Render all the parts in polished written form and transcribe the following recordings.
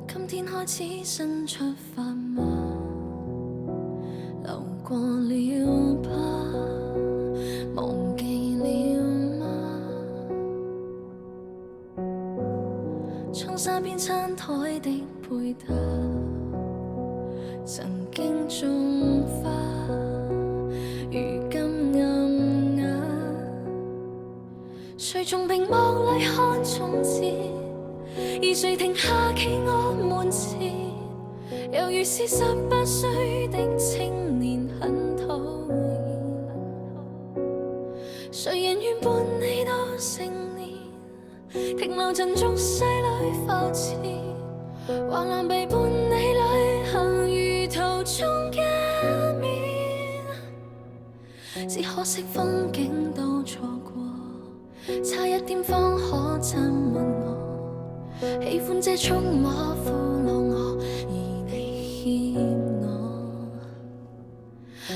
今天開始新出發嗎？流過了吧，忘記了嗎？窗紗邊餐台的配搭，曾經種花，如今暗啞。誰從屏幕裡看從前？而誰停下企我門前？猶如是18歲的青年，很討厭。誰人願伴你到成年？停留陣俗世裡浮潛，橫欄被伴你旅行，如途中一面。只可惜風景都錯過，差一點方可親吻我。喜歡這充滿苦惱我，而你欠我。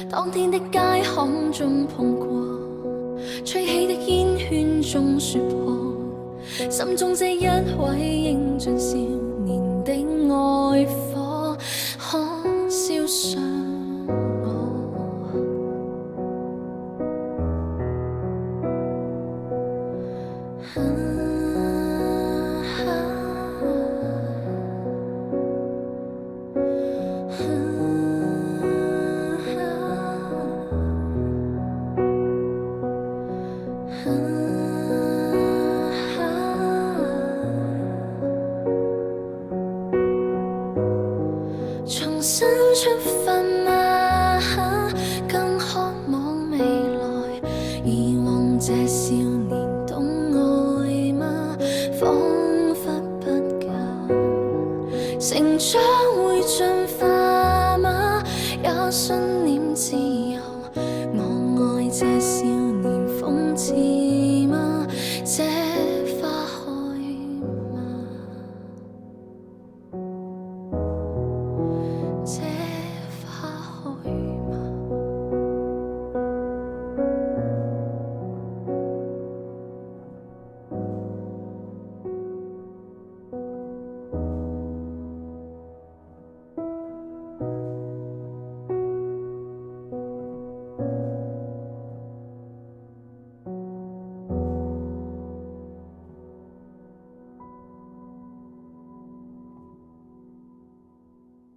當天的街巷中碰過，吹起的煙圈中說破，心中這一位英俊少年的愛火，可燒傷我。重新出發嗎？更渴望未來。以往這少年懂愛嗎？彷彿不夠。成長會進化嗎？也信念自由。我愛這